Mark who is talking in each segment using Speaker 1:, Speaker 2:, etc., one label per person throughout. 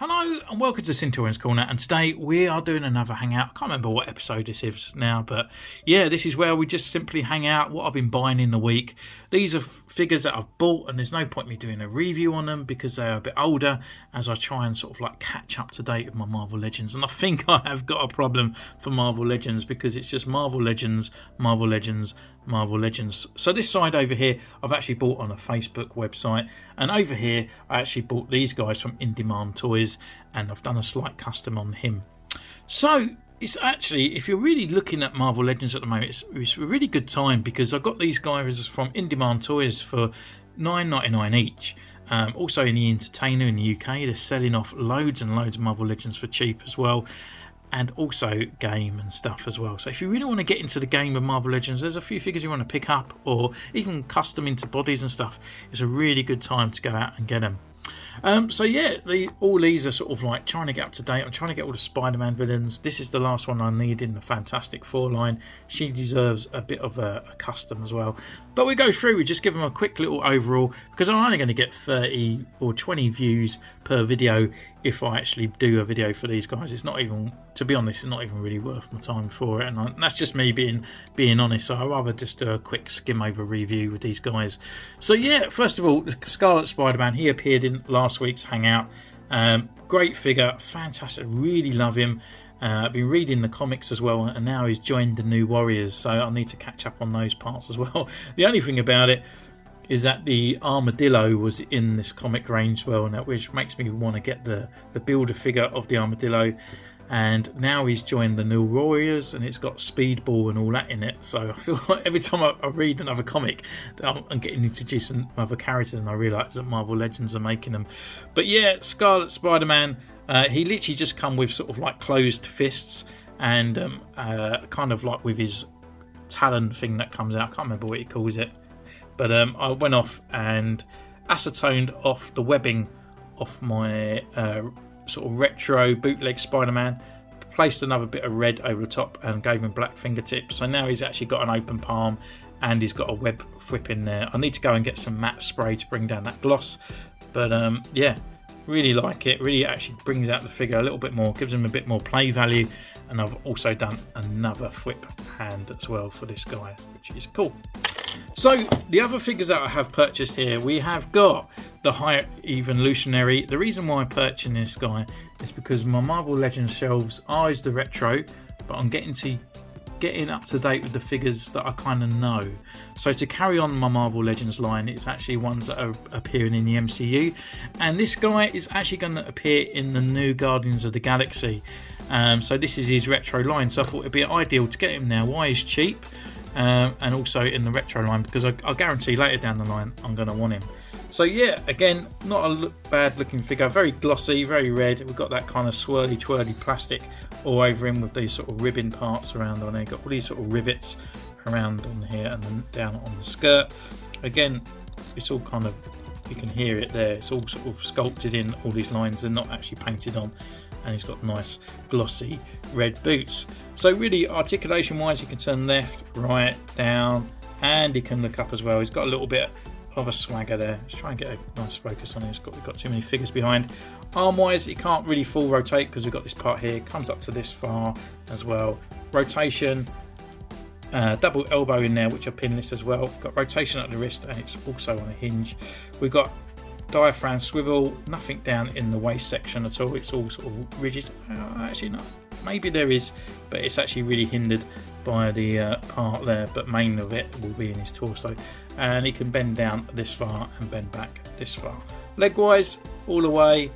Speaker 1: Hello and welcome to Centurion's Corner, and today we are doing another hangout. I can't remember what episode this is now, but yeah, this is where we just simply hang out, what I've been buying in the week. These are figures that I've bought, and there's no point me doing a review on them because they are a bit older, as I try and sort of like catch up to date with my Marvel Legends. And I think I have got a problem for Marvel Legends because it's just Marvel Legends, Marvel Legends, Marvel Legends. So this side over here I've actually bought on a Facebook website, and over here I actually bought these guys from In Demand Toys, and I've done a slight custom on him. So it's actually, if you're really looking at Marvel Legends at the moment, it's a really good time because I got these guys from In Demand Toys for $9.99 each. Also in the Entertainer in the UK, they're selling off loads and loads of Marvel Legends for cheap as well, and also game and stuff as well. So if you really want to get into the game of Marvel Legends, there's a few figures you want to pick up, or even custom into bodies and stuff. It's a really good time to go out and get them. So yeah, all these are sort of like trying to get up to date. I'm trying to get all the Spider-Man villains. This is the last one I need in the Fantastic Four line. She deserves a bit of a custom as well. But we go through, we just give them a quick little overall, because I'm only going to get 30 or 20 views per video if I actually do a video for these guys. It's not even, to be honest, it's not even really worth my time for it, and that's just me being honest. So I'd rather just do a quick skim over review with these guys. So yeah, first of all, the Scarlet Spider-Man, he appeared in last week's hangout. Great figure, fantastic, really love him. I've been reading the comics as well, and now he's joined the New Warriors, so I need to catch up on those parts as well. The only thing about it is that the armadillo was in this comic range as well, and which makes me want to get the builder figure of the armadillo. And now he's joined the New Warriors, and it's got Speedball and all that in it. So I feel like every time I read another comic, I'm getting introduced to other characters, and I realise that Marvel Legends are making them. But yeah, Scarlet Spider-Man, he literally just come with sort of like closed fists, and kind of like with his talon thing that comes out. I can't remember what he calls it. But I went off and acetoned off the webbing off my sort of retro bootleg Spider-Man, placed another bit of red over the top and gave him black fingertips. So now he's actually got an open palm and he's got a web whip in there. I need to go and get some matte spray to bring down that gloss. But yeah, really like it. Really actually brings out the figure a little bit more, gives him a bit more play value. And I've also done another whip hand as well for this guy, which is cool. So the other figures that I have purchased here, we have got the High Evolutionary. The reason why I'm purchasing this guy is because my Marvel Legends shelves are the retro, but I'm getting up to date with the figures that I kind of know. So to carry on my Marvel Legends line, it's actually ones that are appearing in the MCU, and this guy is actually going to appear in the new Guardians of the Galaxy. So this is his retro line, so I thought it'd be ideal to get him now. Why he's cheap, and also in the retro line, because I guarantee later down the line I'm going to want him. So yeah, again, not a bad looking figure, very glossy, very red. We've got that kind of swirly twirly plastic all over him with these sort of ribbon parts around on there. Got all these sort of rivets around on here and then down on the skirt. Again, it's all kind of, you can hear it there, it's all sort of sculpted in, all these lines, they're not actually painted on. And he's got nice glossy red boots. So really, articulation wise, he can turn left, right, down, and he can look up as well. He's got a little bit of a swagger there. Let's try and get a nice focus on him. We've got too many figures behind. Arm wise, he can't really full rotate because we've got this part here, comes up to this far as well. Rotation, double elbow in there, which I pin this as well. Got rotation at the wrist, and it's also on a hinge. We've got diaphragm swivel, nothing down in the waist section at all. It's all sort of rigid. Actually not, maybe there is, but it's actually really hindered by the part there, but main of it will be in his torso. And he can bend down this far and bend back this far. Leg wise, all the way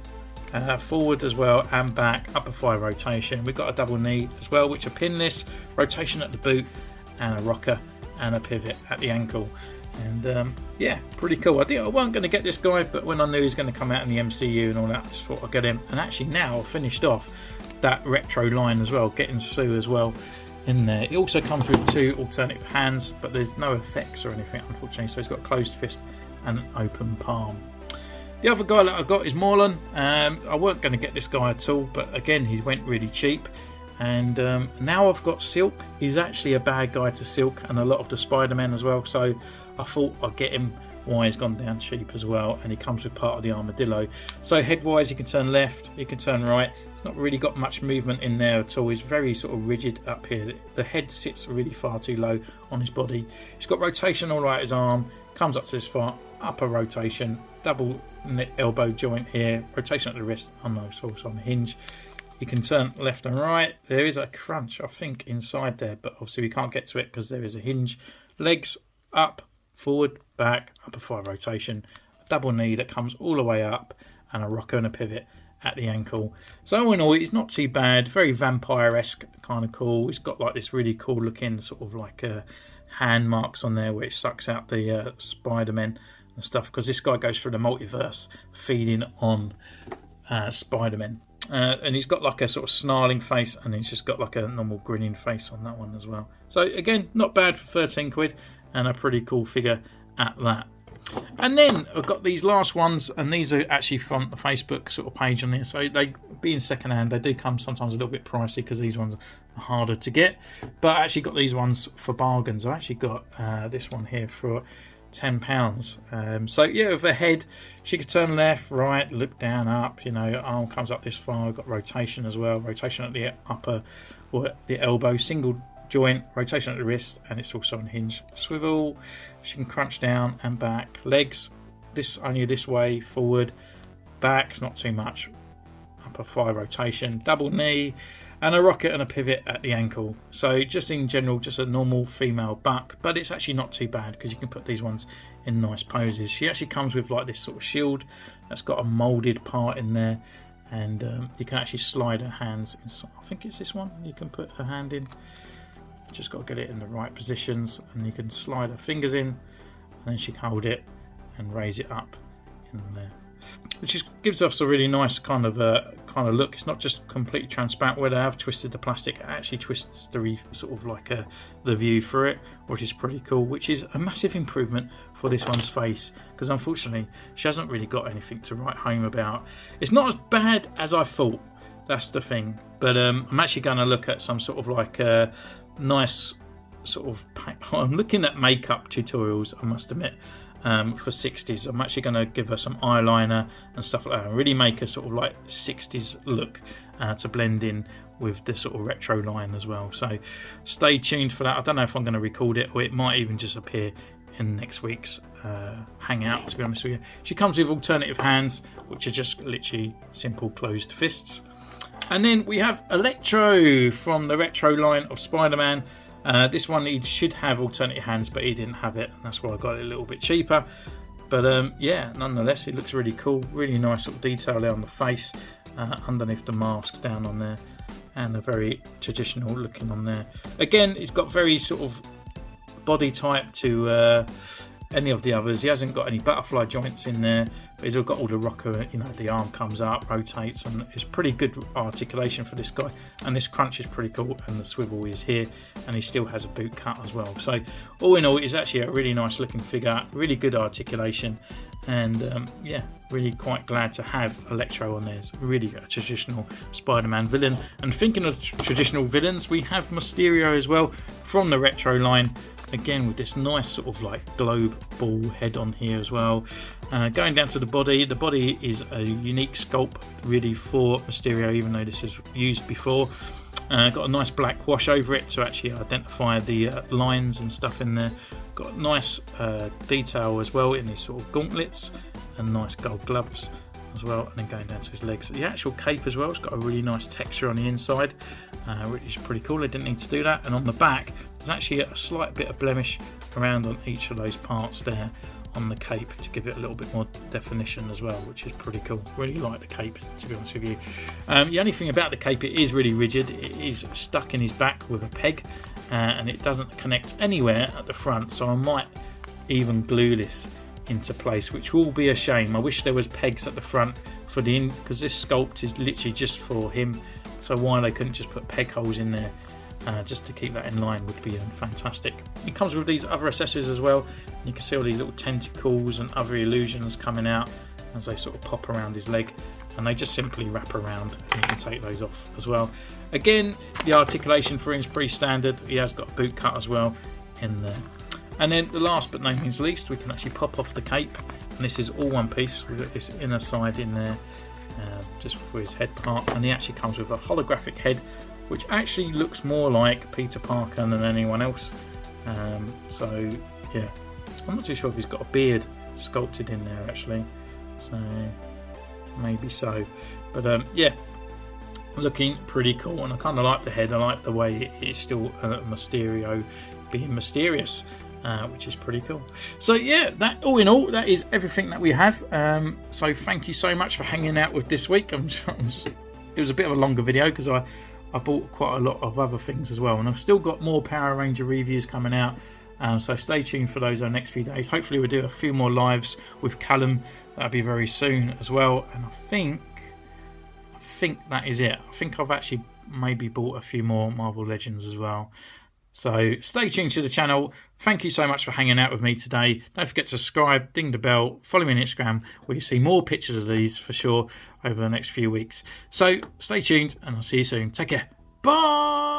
Speaker 1: forward as well and back, upper thigh rotation. We've got a double knee as well, which are pinless, rotation at the boot, and a rocker and a pivot at the ankle. And yeah, pretty cool. I think I wasn't going to get this guy, but when I knew he was going to come out in the MCU and all that, I just thought I'd get him. And actually now I've finished off that retro line as well, getting Sue as well in there. It also comes with 2 alternative hands, but there's no effects or anything, unfortunately. So he's got a closed fist and an open palm. The other guy that I got is Morlun. I weren't going to get this guy at all, but again, he went really cheap. And now I've got Silk. He's actually a bad guy to Silk and a lot of the Spider-Man as well. So I thought I'd get him why he's gone down cheap as well, and he comes with part of the armadillo. So head wise, he can turn left, he can turn right. It's not really got much movement in there at all. He's very sort of rigid up here. The head sits really far too low on his body. He's got rotation all right, his arm comes up to this far, upper rotation, double elbow joint here, rotation at the wrist, also on the hinge. You can turn left and right. There is a crunch, I think, inside there, but obviously we can't get to it because there is a hinge. Legs up, forward, back, upper thigh rotation, a double knee that comes all the way up, and a rocker and a pivot at the ankle. So all in all, it's not too bad. Very vampire-esque, kind of cool. It's got like this really cool looking sort of like hand marks on there where it sucks out the Spider-Man and stuff, because this guy goes through the multiverse feeding on Spider-Man. And he's got like a sort of snarling face, and he's just got like a normal grinning face on that one as well. So again, not bad for 13 quid, and a pretty cool figure at that. And then I've got these last ones, and these are actually from the Facebook sort of page on there. So they, being second hand, they do come sometimes a little bit pricey because these ones are harder to get. But I actually got these ones for bargains. I actually got this one here for £10. So yeah, with her head, she could turn left, right, look down, up. You know, arm comes up this far. Got rotation as well. Rotation at the upper or at the elbow. Single joint, rotation at the wrist, and it's also on hinge. Swivel. She can crunch down and back. Legs, this only this way, forward, back. It's not too much. Upper thigh rotation, double knee, and a rocket and a pivot at the ankle. So just in general, just a normal female buck, but it's actually not too bad because you can put these ones in nice poses. She actually comes with like this sort of shield that's got a moulded part in there, and you can actually slide her hands inside. I think it's this one you can put her hand in. Just got to get it in the right positions, and you can slide her fingers in, and then she can hold it and raise it up in there, which gives us a really nice kind of look. It's not just completely transparent where they have twisted the plastic. It actually twists the sort of like the view through it, which is pretty cool, which is a massive improvement for this one's face, because unfortunately she hasn't really got anything to write home about. It's not as bad as I thought, that's the thing, but I'm actually going to look at some sort of like nice sort of I'm looking at makeup tutorials, I must admit, for 60s. I'm actually going to give her some eyeliner and stuff like that, and really make a sort of like 60s look to blend in with the sort of retro line as well. So stay tuned for that. I don't know if I'm going to record it, or it might even just appear in next week's hangout, to be honest with you. She comes with alternative hands, which are just literally simple closed fists. And then we have Electro from the retro line of Spider-Man. This one, he should have alternative hands, but he didn't have it, and that's why I got it a little bit cheaper. But yeah, nonetheless, it looks really cool. Really nice sort of detail there on the face, underneath the mask down on there, and a very traditional looking on there. Again, it's got very sort of body type to any of the others. He hasn't got any butterfly joints in there, but he's got all the rocker, you know, the arm comes up, rotates, and it's pretty good articulation for this guy. And this crunch is pretty cool, and the swivel is here, and he still has a boot cut as well. So all in all, it's actually a really nice looking figure, really good articulation, and yeah, really quite glad to have Electro on there. It's really a traditional Spider-Man villain. And thinking of traditional villains, we have Mysterio as well from the retro line. Again, with this nice sort of like globe ball head on here as well. Going down to the body is a unique sculpt really for Mysterio, even though this is used before. Got a nice black wash over it to actually identify the lines and stuff in there. Got nice detail as well in these sort of gauntlets, and nice gold gloves as well. And then going down to his legs, the actual cape as well, it's got a really nice texture on the inside, which is pretty cool. They didn't need to do that. And on the back, there's actually a slight bit of blemish around on each of those parts there on the cape to give it a little bit more definition as well, which is pretty cool. Really like the cape, to be honest with you. The only thing about the cape, it is really rigid. It is stuck in his back with a peg, and it doesn't connect anywhere at the front, so I might even glue this into place, which will be a shame. I wish there was pegs at the front for the because this sculpt is literally just for him, so why they couldn't just put peg holes in there just to keep that in line would be fantastic. It comes with these other accessories as well. You can see all these little tentacles and other illusions coming out as they sort of pop around his leg, and they just simply wrap around, and you can take those off as well. Again, the articulation for him is pretty standard. He has got a boot cut as well in there. And then the last but no means least, we can actually pop off the cape, and this is all one piece with this inner side in there, just for his head part. And he actually comes with a holographic head, which actually looks more like Peter Parker than anyone else. So yeah, I'm not too sure if he's got a beard sculpted in there actually, so maybe so. But yeah, looking pretty cool, and I kind of like the head. I like the way it's still Mysterio being mysterious, which is pretty cool. So yeah, that all in all, that is everything that we have. So thank you so much for hanging out with this week. It was a bit of a longer video because I bought quite a lot of other things as well, and I've still got more Power Ranger reviews coming out, so stay tuned for those over the next few days. Hopefully we'll do a few more lives with Callum. That'll be very soon as well. And I think that is it. I think I've actually maybe bought a few more Marvel Legends as well. So stay tuned to the channel. Thank you so much for hanging out with me today. Don't forget to subscribe, ding the bell, follow me on Instagram, where you see more pictures of these for sure over the next few weeks. So stay tuned, and I'll see you soon. Take care. Bye.